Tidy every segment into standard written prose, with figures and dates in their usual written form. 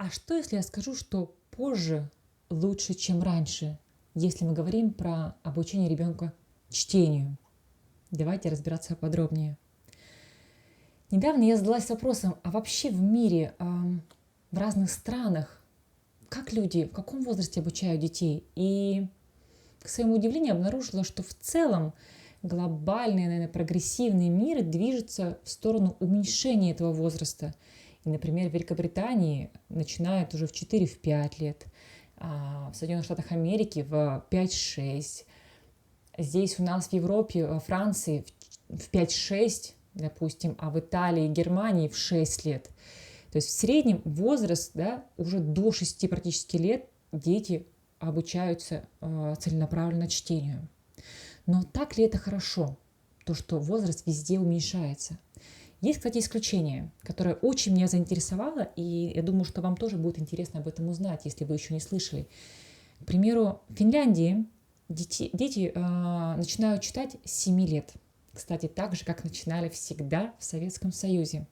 А что, если я скажу, что позже лучше, чем раньше, если мы говорим про обучение ребенка чтению? Давайте разбираться подробнее. Недавно я задалась вопросом, а вообще в мире, в разных странах, как люди, в каком возрасте обучают детей? И, к своему удивлению, обнаружила, что в целом глобальный, наверное, прогрессивный мир движется в сторону уменьшения этого возраста. И, например, в Великобритании начинают уже в 4-5 лет, в Соединенных Штатах Америки в 5-6. Здесь у нас в Европе, во Франции в 5-6, допустим, а в Италии и Германии в 6 лет. То есть в среднем возраст, да, уже до 6 практически лет дети обучаются целенаправленно чтению. Но так ли это хорошо, то, что возраст везде уменьшается? Есть, кстати, исключение, которое очень меня заинтересовало, и я думаю, что вам тоже будет интересно об этом узнать, если вы еще не слышали. К примеру, в Финляндии дети начинают читать с 7 лет. Кстати, так же, как начинали всегда в Советском Союзе.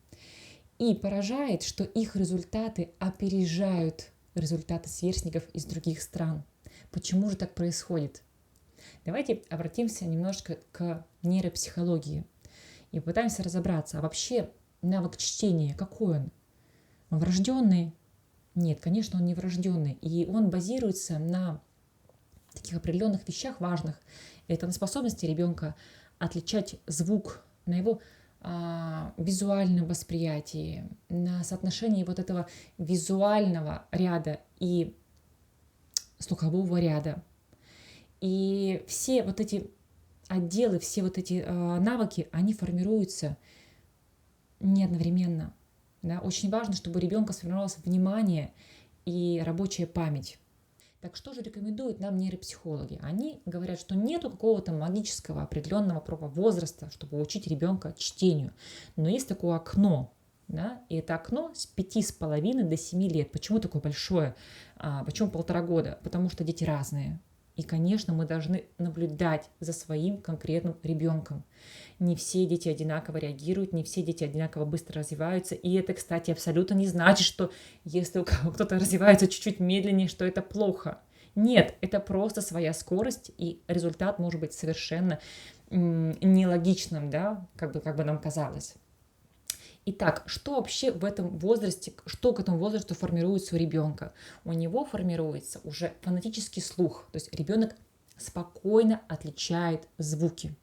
И поражает, что их результаты опережают результаты сверстников из других стран. Почему же так происходит? Давайте обратимся немножко к нейропсихологии и пытаемся разобраться, а вообще навык чтения, какой он? Он врожденный? Нет, конечно, он не врожденный. И он базируется на таких определенных вещах важных. Это на способности ребенка отличать звук, на его визуальном восприятии, на соотношении вот этого визуального ряда и слухового ряда. И все вот эти отделы, все вот эти навыки, они формируются не одновременно. Да? Очень важно, чтобы у ребенка сформировалось внимание и рабочая память. Так что же рекомендуют нам нейропсихологи? Они говорят, что нету какого-то магического определенного возраста, чтобы учить ребенка чтению. Но есть такое окно, да? И это окно с 5,5 до 7 лет. Почему такое большое? Почему 1,5 года? Потому что дети разные. И, конечно, мы должны наблюдать за своим конкретным ребенком. Не все дети одинаково реагируют, не все дети одинаково быстро развиваются. И это, кстати, абсолютно не значит, что если у кто-то развивается чуть-чуть медленнее, что это плохо. Нет, это просто своя скорость, и результат может быть совершенно нелогичным, да, как бы нам казалось. Итак, что вообще в этом возрасте, что к этому возрасту формируется у ребенка? У него формируется уже фонетический слух, то есть ребенок спокойно отличает звуки.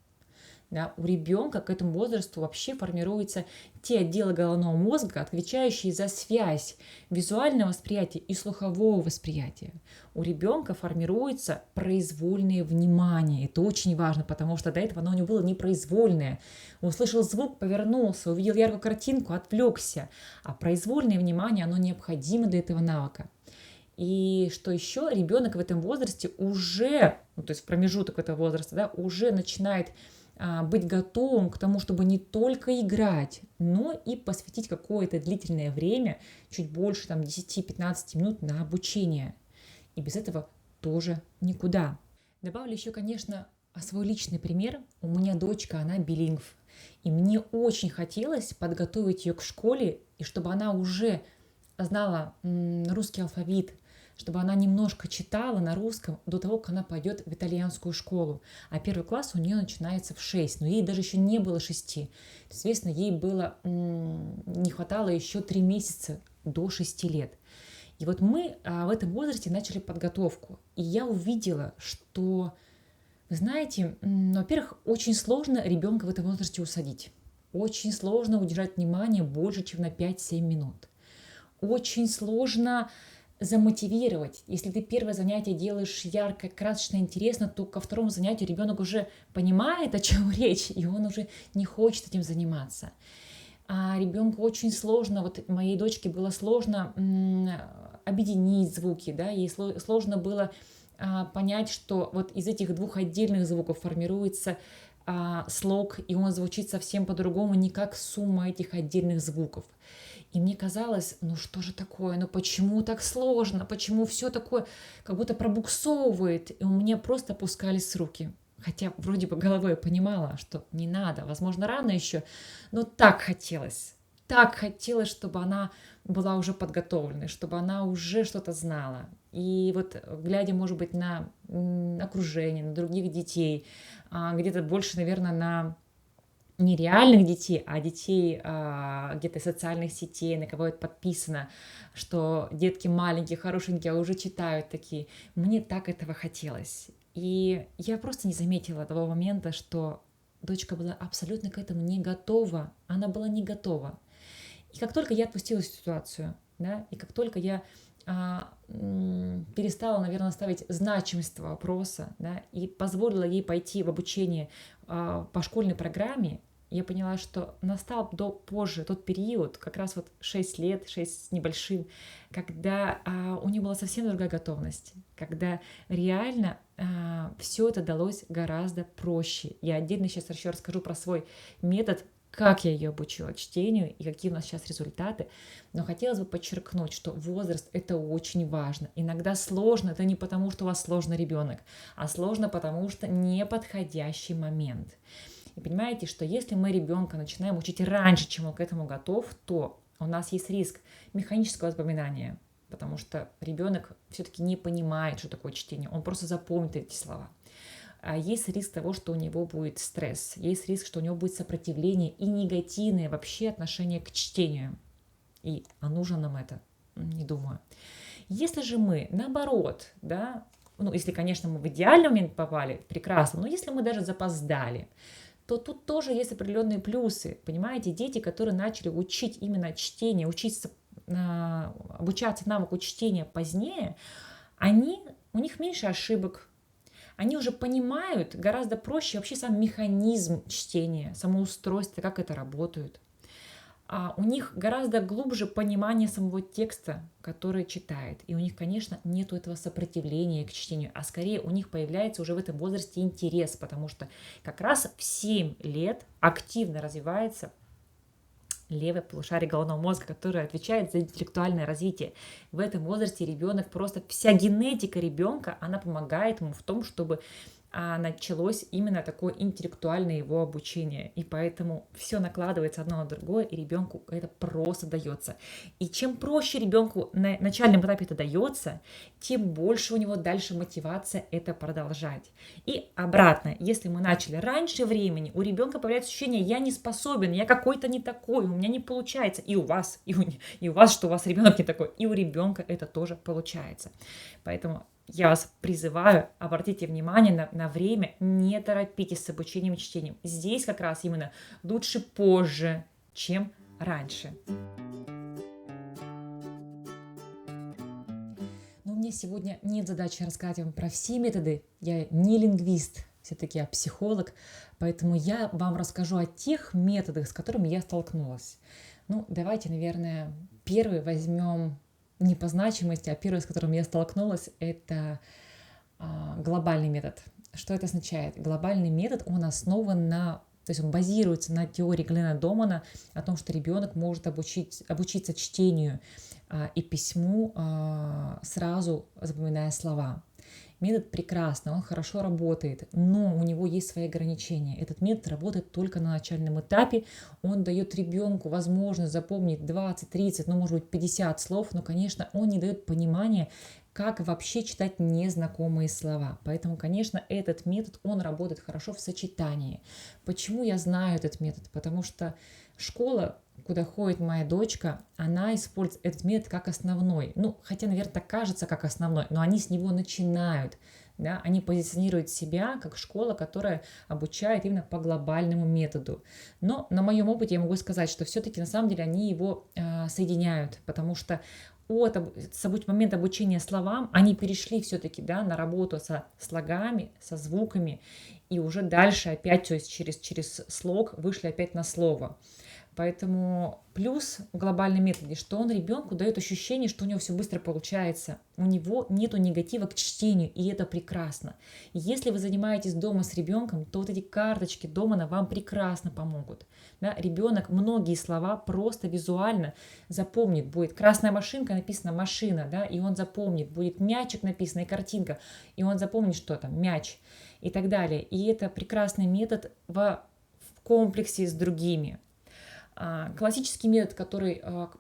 Да, у ребенка к этому возрасту вообще формируются те отделы головного мозга, отвечающие за связь визуального восприятия и слухового восприятия. У ребенка формируется произвольное внимание. Это очень важно, потому что до этого оно у него было непроизвольное. Он услышал звук, повернулся, увидел яркую картинку, отвлекся. А произвольное внимание, оно необходимо для этого навыка. И что еще, ребенок в этом возрасте уже, то есть в промежуток этого возраста, да, уже начинает быть готовым к тому, чтобы не только играть, но и посвятить какое-то длительное время, чуть больше 10-15 минут на обучение. И без этого тоже никуда. Добавлю еще, конечно, свой личный пример. У меня дочка, она билингв. И мне очень хотелось подготовить ее к школе, и чтобы она уже знала русский алфавит, чтобы она немножко читала на русском до того, как она пойдет в итальянскую школу. А первый класс у нее начинается в 6, но ей даже еще не было 6. Соответственно, ей было не хватало еще 3 месяца до 6 лет. И вот мы в этом возрасте начали подготовку. И я увидела, что, вы знаете, во-первых, очень сложно ребенка в этом возрасте усадить. Очень сложно удержать внимание больше, чем на 5-7 минут. Очень сложно замотивировать. Если ты первое занятие делаешь ярко, красочно, интересно, то ко второму занятию ребенок уже понимает, о чем речь, и он уже не хочет этим заниматься. А ребенку очень сложно, вот моей дочке было сложно объединить звуки, да, ей сложно было понять, что вот из этих двух отдельных звуков формируется слог, и он звучит совсем по-другому, не как сумма этих отдельных звуков. И мне казалось, что же такое, почему так сложно, почему все такое как будто пробуксовывает, и у меня просто опускались руки. Хотя вроде бы головой я понимала, что не надо, возможно, рано еще, но так хотелось. так хотелось, чтобы она была уже подготовленной, чтобы она уже что-то знала. И вот глядя, может быть, на окружение, на других детей, где-то больше, наверное, на не реальных детей, а детей где-то из социальных сетей, на кого это подписано, что детки маленькие, хорошенькие, а уже читают такие. Мне так этого хотелось. И я просто не заметила того момента, что дочка была абсолютно к этому не готова. Она была не готова. И как только я отпустила ситуацию, да, и как только я перестала, наверное, ставить значимость этого вопроса, да, и позволила ей пойти в обучение по школьной программе, я поняла, что настал позже тот период, как раз вот 6 лет, 6 с небольшим, когда у нее была совсем другая готовность, когда реально все это далось гораздо проще. Я отдельно сейчас еще расскажу про свой метод, как я ее обучила чтению и какие у нас сейчас результаты. Но хотелось бы подчеркнуть, что возраст – это очень важно. Иногда сложно, это не потому, что у вас сложный ребенок, а сложно, потому что неподходящий момент. И понимаете, что если мы ребенка начинаем учить раньше, чем он к этому готов, то у нас есть риск механического запоминания, потому что ребенок все-таки не понимает, что такое чтение, он просто запомнит эти слова. А есть риск того, что у него будет стресс, есть риск, что у него будет сопротивление и негативное вообще отношение к чтению. А нужно нам это? Не думаю. Если же мы, наоборот, да, если, конечно, мы в идеальный момент попали, прекрасно, но если мы даже запоздали, то тут тоже есть определенные плюсы. Понимаете, дети, которые начали учить именно чтение, обучаться навыку чтения позднее, у них меньше ошибок, они уже понимают гораздо проще вообще сам механизм чтения, само устройство, как это работает. У них гораздо глубже понимание самого текста, который читает. И у них, конечно, нет этого сопротивления к чтению, а скорее у них появляется уже в этом возрасте интерес, потому что как раз в 7 лет активно развивается левое полушарие головного мозга, которое отвечает за интеллектуальное развитие. В этом возрасте ребенок, просто вся генетика ребенка, она помогает ему в том, чтобы началось именно такое интеллектуальное его обучение. И поэтому все накладывается одно на другое, и ребенку это просто дается. И чем проще ребенку на начальном этапе это дается, тем больше у него дальше мотивация это продолжать. И обратно, если мы начали раньше времени, у ребенка появляется ощущение: я не способен, я какой-то не такой, у меня не получается. И у вас, и у вас, что у вас ребенок не такой, и у ребенка это тоже получается. Поэтому я вас призываю, обратите внимание на время, не торопитесь с обучением и чтением. Здесь как раз именно лучше позже, чем раньше. Но у меня сегодня нет задачи рассказать вам про все методы. Я не лингвист, все-таки я психолог, поэтому я вам расскажу о тех методах, с которыми я столкнулась. Давайте, наверное, первый возьмем не по значимости, а первый, с которым я столкнулась, это глобальный метод. Что это означает? Глобальный метод, он основан то есть он базируется на теории Глена Домана о том, что ребенок может обучиться чтению и письму, сразу запоминая слова. Метод прекрасный, он хорошо работает, но у него есть свои ограничения. Этот метод работает только на начальном этапе. Он дает ребенку возможность запомнить 20, 30, может быть 50 слов, но, конечно, он не дает понимания, как вообще читать незнакомые слова. Поэтому, конечно, этот метод, он работает хорошо в сочетании. Почему я знаю этот метод? Потому что школа, куда ходит моя дочка, она использует этот метод как основной. Хотя, наверное, так кажется, как основной, но они с него начинают. Да? Они позиционируют себя как школа, которая обучает именно по глобальному методу. Но на моем опыте я могу сказать, что все-таки на самом деле они его соединяют, потому что с момента обучения словам они перешли все-таки на работу со слогами, со звуками, и уже дальше опять, то есть через слог вышли опять на слово. Поэтому плюс в глобальном методе, что он ребенку дает ощущение, что у него все быстро получается. У него нету негатива к чтению, и это прекрасно. И если вы занимаетесь дома с ребенком, то вот эти карточки Домана вам прекрасно помогут. Да? Ребенок многие слова просто визуально запомнит. Будет красная машинка, написано машина, да? И он запомнит. Будет мячик написано и картинка, и он запомнит, что там мяч и так далее. И это прекрасный метод в комплексе с другими. Классический метод,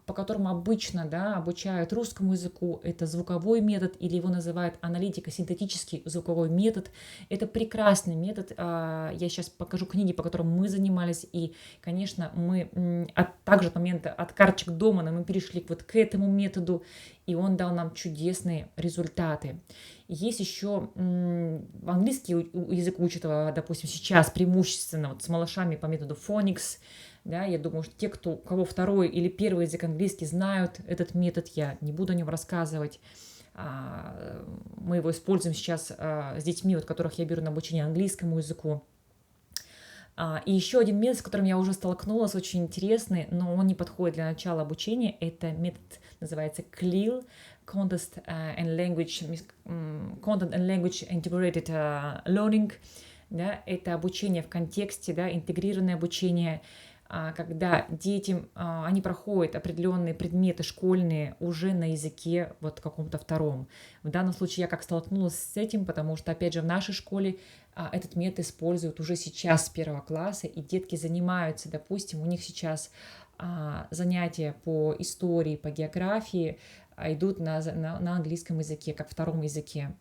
по которому обычно, да, обучают русскому языку, это звуковой метод, или его называют аналитико-синтетический звуковой метод. Это прекрасный метод. Я сейчас покажу книги, по которым мы занимались, и, конечно, мы также от момента от карточек Домана мы перешли вот к этому методу, и он дал нам чудесные результаты. Есть еще английский язык учат, допустим, сейчас преимущественно вот с малышами по методу Phonics. Да, я думаю, что у кого второй или первый язык английский, знают этот метод, я не буду о нем рассказывать. Мы его используем сейчас с детьми, вот, которых я беру на обучение английскому языку. И еще один метод, с которым я уже столкнулась, очень интересный, но он не подходит для начала обучения. Это метод называется CLIL, Content and Language Integrated Learning. Да, это обучение в контексте, да, интегрированное обучение, когда детям, они проходят определенные предметы школьные уже на языке вот каком-то втором. В данном случае я как столкнулась с этим, потому что, опять же, в нашей школе этот метод используют уже сейчас с 1 класса, и детки занимаются, допустим, у них сейчас занятия по истории, по географии идут на английском языке, как втором языке.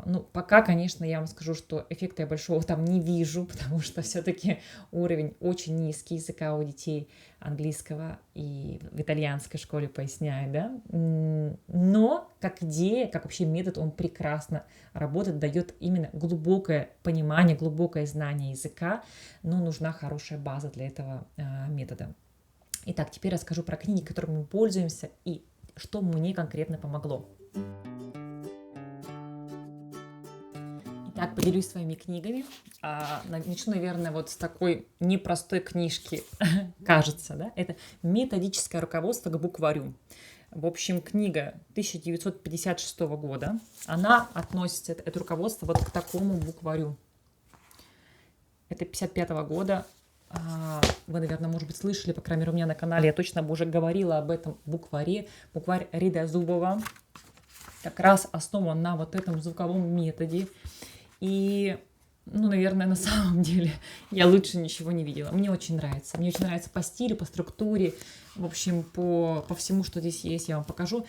Ну, пока, конечно, я вам скажу, что эффекта я большого там не вижу, потому что все-таки уровень очень низкий языка у детей английского, и в итальянской школе поясняю, да. Но как идея, как вообще метод, он прекрасно работает, дает именно глубокое понимание, глубокое знание языка, но нужна хорошая база для этого метода. Итак, теперь расскажу про книги, которыми мы пользуемся, и что мне конкретно помогло. Итак, поделюсь своими книгами. Начну, наверное, вот с такой непростой книжки, кажется, да? Это «Методическое руководство к букварю». В общем, книга 1956 года. Она относится, это руководство, вот к такому букварю. Это 1955 года. Вы, наверное, может быть, слышали, по крайней мере, у меня на канале, я точно бы уже говорила об этом букваре. Букварь Рида Зубова как раз основан на вот этом звуковом методе. И, ну, наверное, на самом деле я лучше ничего не видела. Мне очень нравится. Мне очень нравится по стилю, по структуре, в общем, по всему, что здесь есть, я вам покажу.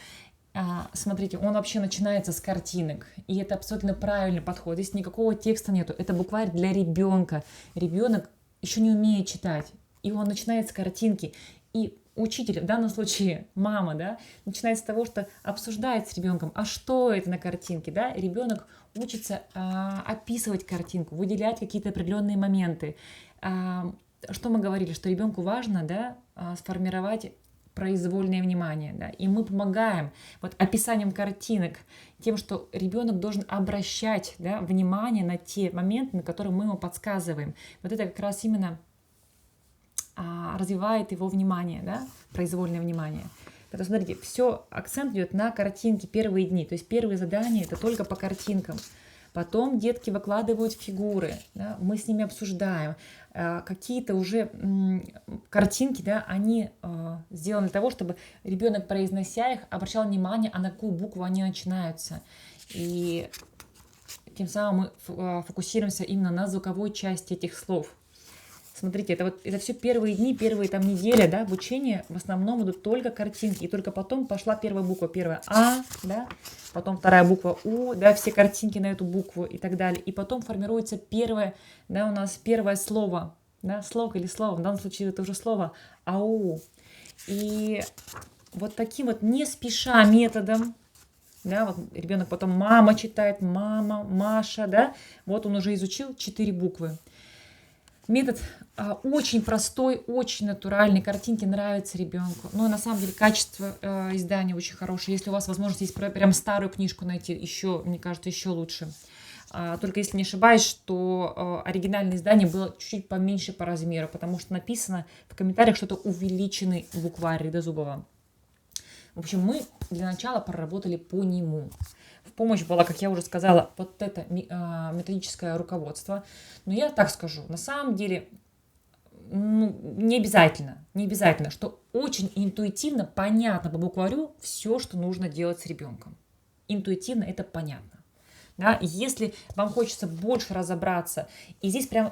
Смотрите, он вообще начинается с картинок, и это абсолютно правильный подход. Здесь никакого текста нету. Это букварь для ребенка. Ребенок еще не умеет читать, и он начинает с картинки. И учитель, в данном случае мама, да, начинает с того, что обсуждает с ребенком, а что это на картинке, да, ребенок учится описывать картинку, выделять какие-то определенные моменты. Что мы говорили, что ребенку важно, да, сформировать произвольное внимание, да, и мы помогаем вот описанием картинок, тем, что ребенок должен обращать, да, внимание на те моменты, на которые мы ему подсказываем. Вот это как раз именно развивает его внимание, да, произвольное внимание. Поэтому, смотрите, все, акцент идет на картинки первые дни, то есть первые задания это только по картинкам. Потом детки выкладывают фигуры, да, мы с ними обсуждаем. Какие-то уже картинки, да, они сделаны для того, чтобы ребенок, произнося их, обращал внимание, на какую букву они начинаются. И тем самым мы фокусируемся именно на звуковой части этих слов. Смотрите, это все первые дни, первые там недели, да, обучения в основном идут только картинки, и только потом пошла первая буква, первая да, потом вторая буква У, да, все картинки на эту букву и так далее, и потом формируется первое, да, у нас первое слово, да, слог или слово, в данном случае это уже слово АУ, и вот таким вот не спеша методом, да, вот ребенок потом мама читает, мама, Маша, да, вот он уже изучил 4 буквы. Метод очень простой, очень натуральный, картинки нравятся ребенку. Но на самом деле качество издания очень хорошее. Если у вас возможность есть прям старую книжку найти, еще, мне кажется, еще лучше. Только если не ошибаюсь, что оригинальное издание было чуть-чуть поменьше по размеру, потому что написано в комментариях, что это увеличенный букварь Рида Зубова. В общем, мы для начала проработали по нему. В помощь было, как я уже сказала, вот это методическое руководство. Но я так скажу, на самом деле, ну, не обязательно, что очень интуитивно, понятно по букварю все, что нужно делать с ребенком. Интуитивно это понятно. Да? Если вам хочется больше разобраться, и здесь прям,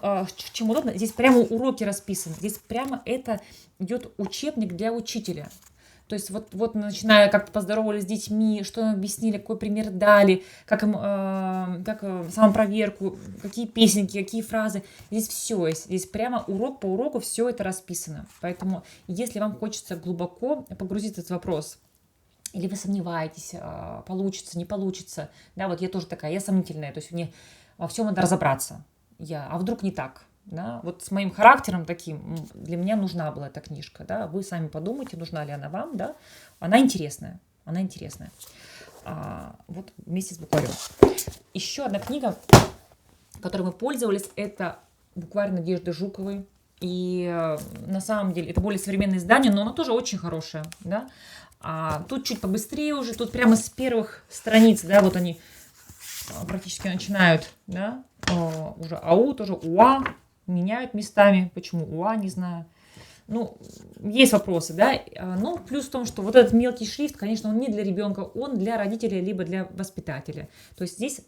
чем удобно, здесь прямо уроки расписаны, здесь прямо это идет учебник для учителя. То есть вот начиная, как поздоровались с детьми, что им объяснили, какой пример дали, как им, самопроверку, какие песенки, какие фразы. Здесь все есть. Здесь прямо урок по уроку все это расписано. Поэтому, если вам хочется глубоко погрузиться в этот вопрос, или вы сомневаетесь, получится, не получится, да, вот я тоже такая, я сомнительная, то есть мне во всем надо разобраться. А вдруг не так? Да, вот с моим характером таким для меня нужна была эта книжка, да, вы сами подумайте, нужна ли она вам, да, она интересная, вот вместе с букварем. Еще одна книга, которой мы пользовались, это букварь Надежды Жуковой, и на самом деле это более современное издание, но оно тоже очень хорошее, да, тут чуть побыстрее уже, тут прямо с первых страниц, да, вот они практически начинают, да, уже АУ, тоже УА, меняют местами. Почему УА, не знаю. Ну, есть вопросы, да. Но плюс в том, что вот этот мелкий шрифт, конечно, он не для ребенка, он для родителя, либо для воспитателя. То есть здесь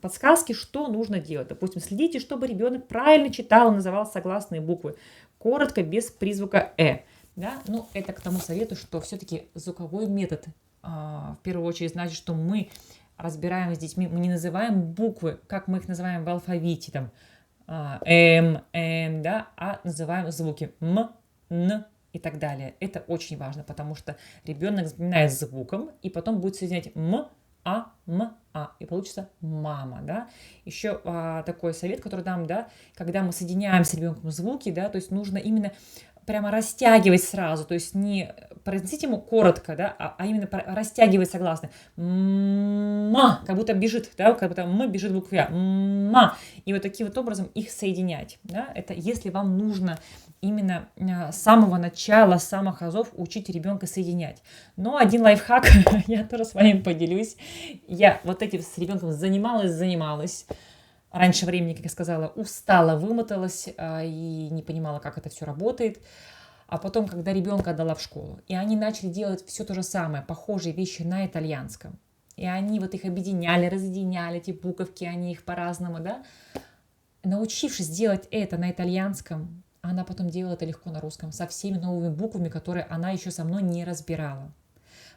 подсказки, что нужно делать. Допустим, следите, чтобы ребенок правильно читал и называл согласные буквы. Коротко, без призвука «э». Да? Ну, это к тому совету, что все-таки звуковой метод в первую очередь значит, что мы разбираем с детьми, мы не называем буквы, как мы их называем в алфавите, там, да, а называем звуки м, н и так далее. Это очень важно, потому что ребенок запоминает звуком и потом будет соединять м, и получится мама, да. Еще такой совет, который дам, да, когда мы соединяем с ребенком звуки, да, то есть нужно именно прямо растягивать сразу, то есть не произносить ему коротко, да, а именно растягивать согласные. Ма, как будто бежит, да, как будто мы бежит буква ма. И вот таким вот образом их соединять, да, это если вам нужно именно с самого начала, с самых азов учить ребенка соединять. Но один лайфхак, я тоже с вами поделюсь. Я вот этим с ребенком занималась. Раньше времени, как я сказала, устала, вымоталась и не понимала, как это все работает. А потом, когда ребенка отдала в школу, и они начали делать все то же самое, похожие вещи на итальянском, и они вот их объединяли, разъединяли, эти буковки, они их по-разному, да, научившись делать это на итальянском, она потом делала это легко на русском, со всеми новыми буквами, которые она еще со мной не разбирала.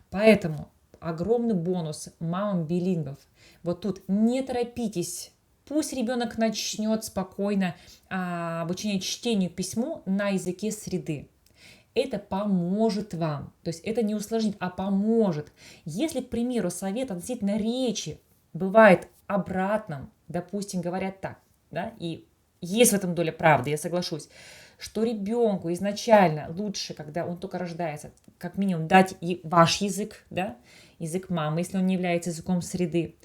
Поэтому огромный бонус мамам билингвов. Вот тут не торопитесь. Пусть ребенок начнет спокойно обучение чтению, письму на языке среды. Это поможет вам. То есть это не усложнит, а поможет. Если, к примеру, совет относительно речи бывает обратным, допустим, говорят так, да, и есть в этом доля правды, я соглашусь, что ребенку изначально лучше, когда он только рождается, как минимум дать и ваш язык, да, язык мамы, если он не является языком среды,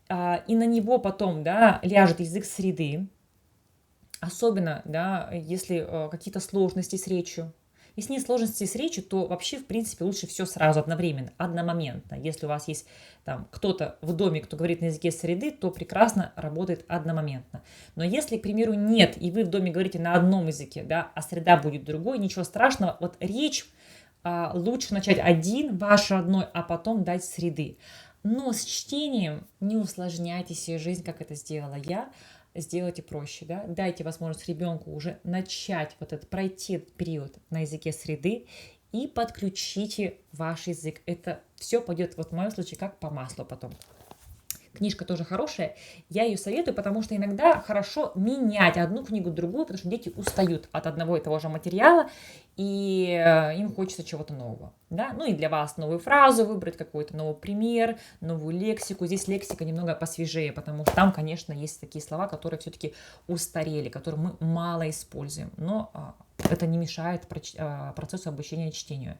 и на него потом, да, ляжет язык среды, особенно, да, если какие-то сложности с речью. Если нет сложности с речью, то вообще, в принципе, лучше все сразу, одновременно, одномоментно. Если у вас есть там кто-то в доме, кто говорит на языке среды, то прекрасно работает одномоментно. Но если, к примеру, нет, и вы в доме говорите на одном языке, да, а среда будет другой, ничего страшного. Вот речь лучше начать один, ваш родной, а потом дать среды. Но с чтением не усложняйте себе жизнь, как это сделала я. Сделайте проще, да? Дайте возможность ребенку уже начать пройти этот период на языке среды и подключите ваш язык. Это все пойдет, вот в моем случае, как по маслу потом. Книжка тоже хорошая, я ее советую, потому что иногда хорошо менять одну книгу другую, потому что дети устают от одного и того же материала, и им хочется чего-то нового. Да? Ну и для вас новую фразу выбрать, какой-то новый пример, новую лексику. Здесь лексика немного посвежее, потому что там, конечно, есть такие слова, которые все-таки устарели, которые мы мало используем, но это не мешает процессу обучения чтению.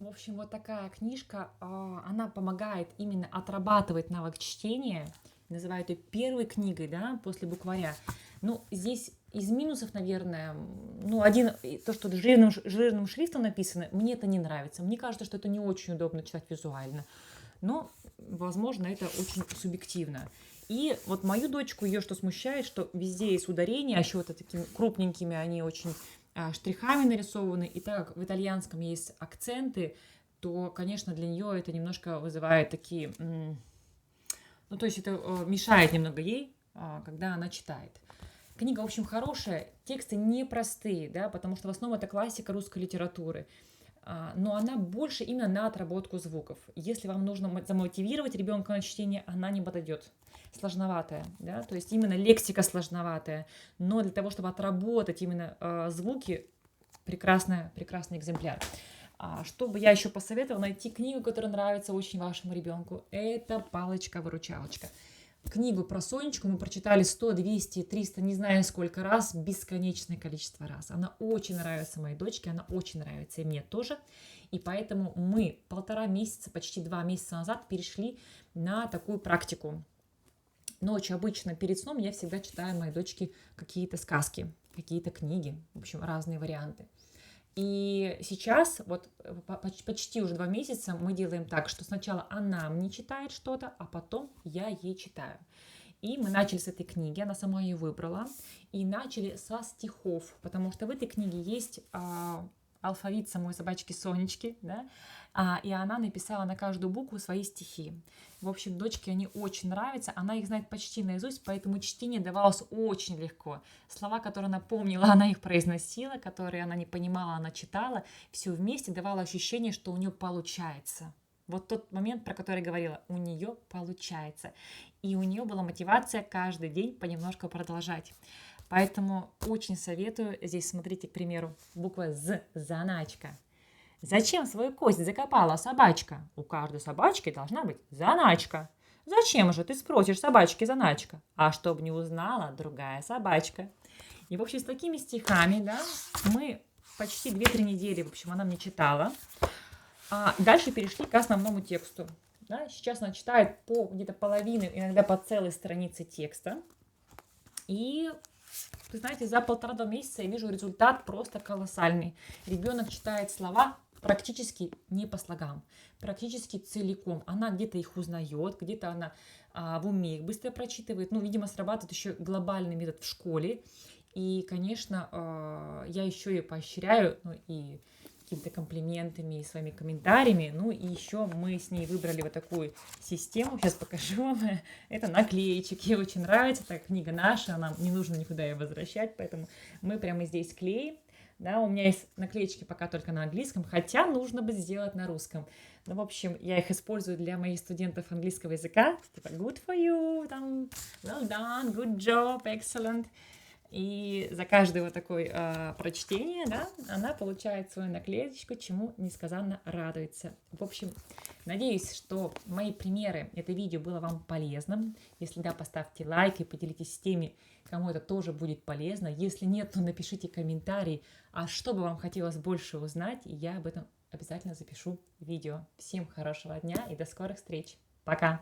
В общем, вот такая книжка, она помогает именно отрабатывать навык чтения. Называют ее первой книгой, да, после букваря. Ну, здесь из минусов, наверное, то, что жирным шрифтом написано, мне это не нравится. Мне кажется, что это не очень удобно читать визуально. Но, возможно, это очень субъективно. И вот мою дочку, ее что смущает, что везде есть ударения, а еще вот такими крупненькими они очень штрихами нарисованы, и так как в итальянском есть акценты, то, конечно, для нее это немножко вызывает такие Ну, то есть это мешает немного ей, когда она читает. Книга, в общем, хорошая, тексты непростые, да, потому что в основном это классика русской литературы. Но она больше именно на отработку звуков. Если вам нужно замотивировать ребенка на чтение, она не подойдет. Сложноватая, да, то есть именно лексика сложноватая. Но для того, чтобы отработать именно звуки, прекрасный экземпляр. Что бы я еще посоветовала, найти книгу, которая нравится очень вашему ребенку. Это «Палочка-выручалочка». Книгу про Сонечку мы прочитали 100, 200, 300, не знаю сколько раз, бесконечное количество раз. Она очень нравится моей дочке, она очень нравится и мне тоже. И поэтому мы 1,5 месяца, почти 2 месяца назад перешли на такую практику. Ночью обычно перед сном я всегда читаю моей дочке какие-то сказки, какие-то книги, в общем, разные варианты. И сейчас, вот почти уже 2 месяца, мы делаем так, что сначала она мне читает что-то, а потом я ей читаю. И мы начали с этой книги, она сама ее выбрала, и начали со стихов, потому что в этой книге есть алфавит самой собачки Сонечки, да, и она написала на каждую букву свои стихи. В общем, дочке они очень нравятся, она их знает почти наизусть, поэтому чтение давалось очень легко. Слова, которые она помнила, она их произносила, которые она не понимала, она читала. Все вместе давало ощущение, что у нее получается. Вот тот момент, про который я говорила, у нее получается. И у нее была мотивация каждый день понемножку продолжать. Поэтому очень советую. Здесь смотрите, к примеру, буква «З» – заначка. Зачем свою кость закопала собачка? У каждой собачки должна быть заначка. Зачем же ты спросишь собачки заначка? А чтоб не узнала другая собачка. И, в общем, с такими стихами, да, мы почти 2-3 недели, в общем, она мне читала. Дальше перешли к основному тексту. Да, сейчас она читает по где-то половины, иногда по целой странице текста. И, вы знаете, за 1,5-2 месяца я вижу результат просто колоссальный. Ребенок читает слова практически не по слогам, практически целиком. Она где-то их узнает, где-то она в уме их быстро прочитывает. Ну, видимо, срабатывает еще глобальный метод в школе. И, конечно, я еще ее поощряю, ну, и какими-то комплиментами и своими комментариями. Ну и еще мы с ней выбрали вот такую систему. Сейчас покажу вам. Это наклеечек. Ей очень нравится. Это книга наша. Нам не нужно никуда ее возвращать. Поэтому мы прямо здесь клеим. Да, у меня есть наклеечки пока только на английском, хотя нужно бы сделать на русском. Ну, в общем, я их использую для моих студентов английского языка. Типа good for you, там, well done, good job, excellent. И за каждое вот такое прочтение, да, она получает свою наклеечку, чему несказанно радуется. В общем, надеюсь, что мои примеры, это видео было вам полезным. Если да, поставьте лайк и поделитесь с теми, кому это тоже будет полезно. Если нет, то напишите комментарий, а что бы вам хотелось больше узнать, и я об этом обязательно запишу видео. Всем хорошего дня и до скорых встреч. Пока!